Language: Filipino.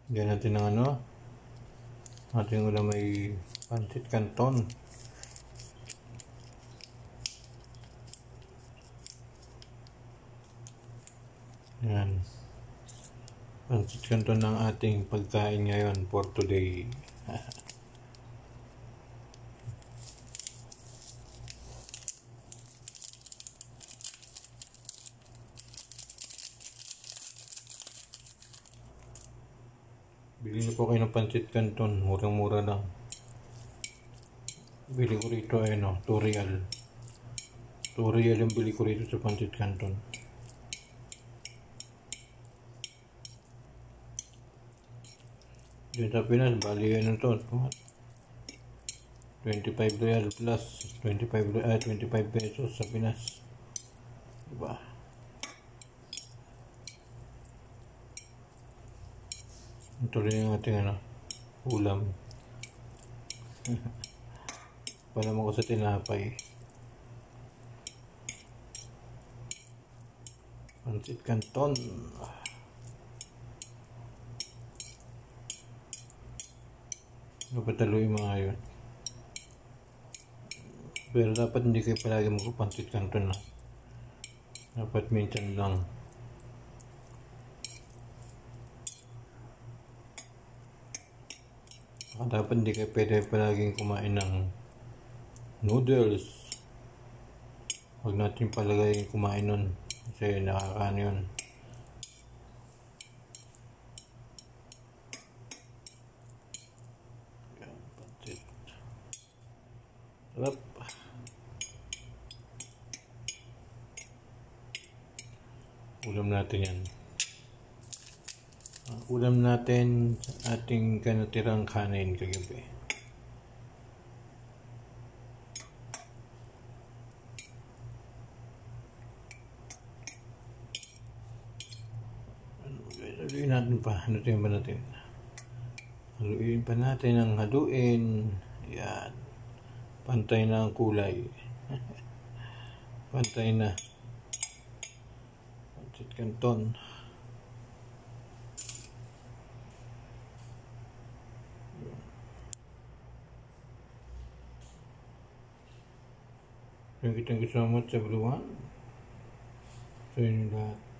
Diyan natin ng ating ulam may pancit canton. Yan. Pancit canton ng ating pagkain ngayon for today. Bili niyo po kayo ng pancit canton, murang-mura lang. Bili ko rito ay 2 real. 2 real yung bili ko rito sa pancit canton. Diyan sa Pinas, bali to, 25 real plus 25 pesos sa Pinas. Diba? Ito rin yung ating ulam. Para mo ko sa tinapay. Pancit canton. Napataluin mga yun. Pero dapat hindi kayo palagi magpapancit canton na. Dapat minsan lang. Dapat hindi kayo pwede palaging kumain ng noodles. Huwag natin palagay kumain nun kasi nakakaano yun. Sarap. Ulam natin yan. Ulam natin ating kanatirang kanin kagabi. Haluin natin pa. Haluin pa natin. Haluin pa natin ang haluin. Yan. Pantay na ang kulay. Pantay na. Pancit canton. Thank you so much everyone. Sa inyo lahat.